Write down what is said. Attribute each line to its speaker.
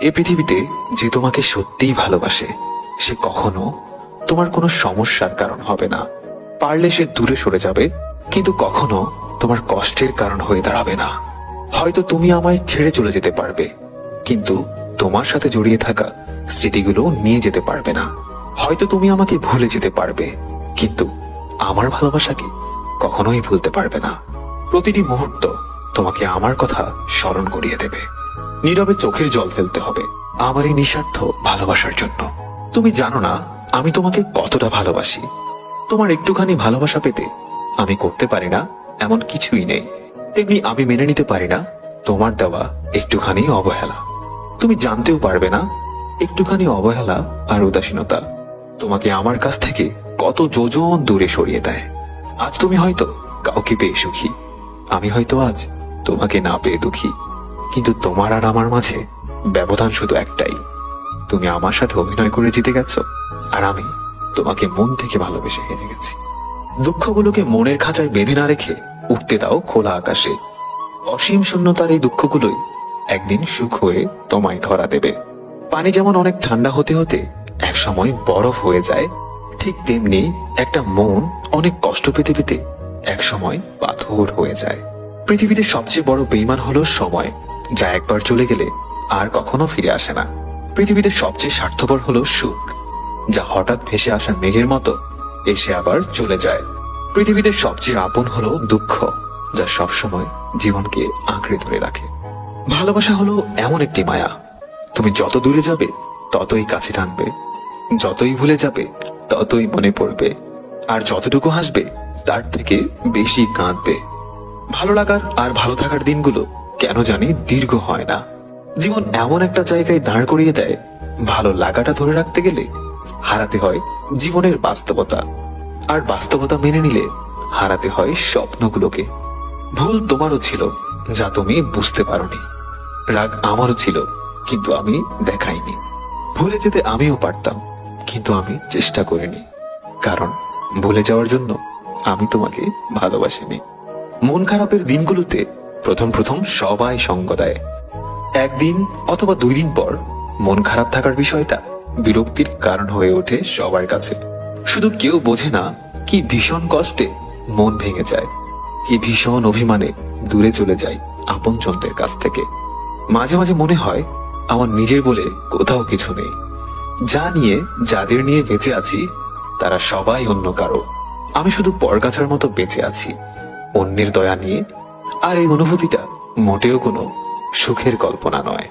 Speaker 1: এ পৃথিবীতে যে তোমাকে সত্যিই ভালোবাসে সে কখনো তোমার কোনো সমস্যার কারণ হবে না। পারলে সে দূরে সরে যাবে, কিন্তু কখনো তোমার কষ্টের কারণ হয়ে দাঁড়াবে না। হয়তো তুমি আমায় ছেড়ে চলে যেতে পারবে, কিন্তু তোমার সাথে জড়িয়ে থাকা স্মৃতিগুলো নিয়ে যেতে পারবে না। হয়তো তুমি আমাকে ভুলে যেতে পারবে, কিন্তু আমার ভালোবাসাকে কখনোই ভুলতে পারবে না। প্রতিটি মুহূর্ত তোমাকে আমার কথা স্মরণ করিয়ে দেবে। নীরবে চোখের জল ফেলতে হবে আমার এই নিঃস্বার্থ ভালোবাসার জন্য। তুমি জানো না আমি তোমাকে কতটা ভালোবাসি। তোমার একটুখানি ভালোবাসা পেতে আমি করতে পারি না এমন কিছুই নেই। তেমনি আমি মেনে নিতে পারি না তোমার দেওয়া একটুখানি অবহেলা। তুমি জানতেও পারবে না একটুখানি অবহেলা আর উদাসীনতা তোমাকে আমার কাছ থেকে কত যোজন দূরে সরিয়ে দেয়। আজ তুমি হয়তো কাউকে পেয়ে সুখী, আমি হয়তো আজ তোমাকে না পেয়ে দুঃখী। কিন্তু তোমার আর আমার মাঝে ব্যবধান শুধু একটাই, তুমি আমার সাথে অভিনয় করে জিতে গেছো, আর আমি তোমাকে মন থেকে ভালোবেসে হেরে গেছি। দুঃখগুলোকে মনের খাঁচায় বেঁধে না রেখে উঠতে দাও খোলা আকাশে। অসীম শূন্যতার এই দুঃখগুলোই একদিন সুখ হয়ে তোমায় ধরা দেবে। পানি যেমন অনেক ঠান্ডা হতে হতে এক সময় বরফ হয়ে যায়, ঠিক তেমনি একটা মন অনেক কষ্ট পেতে পেতে এক সময় পাথর হয়ে যায়। পৃথিবীতে সবচেয়ে বড় বেঈমান হলো সময়, যা একবার চলে গেলে আর কখনো ফিরে আসে না। পৃথিবীতে সবচেয়ে স্বার্থপর হলো সুখ, যা হঠাৎ ভেসে আসা মেঘের মতো এসে আবার চলে যায়। পৃথিবীতে সবচেয়ে আপন হলো দুঃখ, যা সবসময় জীবনকে আঁকড়ে ধরে রাখে। ভালোবাসা হলো এমন একটি মায়া, তুমি যত দূরে যাবে ততই কাছে টানবে, যতই ভুলে যাবে ততই মনে পড়বে, আর যতটুকু হাসবে তার থেকে বেশি কাঁদবে। ভালো লাগার আর ভালো থাকার দিনগুলো কেন জানি দীর্ঘ হয় না। জীবন এমন একটা জায়গায় দাঁড় করিয়ে দেয়, ভালো লাগাটা ধরে রাখতে গেলে হারাতে হয় জীবনের বাস্তবতা, আর বাস্তবতা মেনে নিলে হারাতে হয় স্বপ্নগুলোকে। ভুল তোমারও ছিল, যা তুমি বুঝতে পারোনি। রাগ আমারও ছিল, কিন্তু আমি দেখাইনি। ভুলে যেতে আমিও পারতাম, কিন্তু আমি চেষ্টা করিনি, কারণ ভুলে যাওয়ার জন্য আমি তোমাকে ভালোবাসিনি। মন খারাপের দিনগুলোতে প্রথম প্রথম সবাই সঙ্গ দেয়। একদিন অথবা 2 দিন পর মন খারাপ থাকার বিষয়টা বিরক্তির কারণ হয়ে ওঠে সবার কাছে। শুধু কেউ বোঝে না কি ভীষণ কষ্টে মন ভেঙে যায়, কি ভীষণ অভিমানে দূরে চলে যায় আপনজনদের কাছ থেকে। মাঝে মাঝে মনে হয় আমার নিজের বলে কোথাও কিছু নেই। যা নিয়ে যাদের নিয়ে বেঁচে আছি তারা সবাই অন্য কারো, আমি শুধু পরগাছার মতো বেঁচে আছি অন্যের দয়া নিয়ে। আর এই অনুভূতিটা মোটেও কোনো সুখের কল্পনা নয়।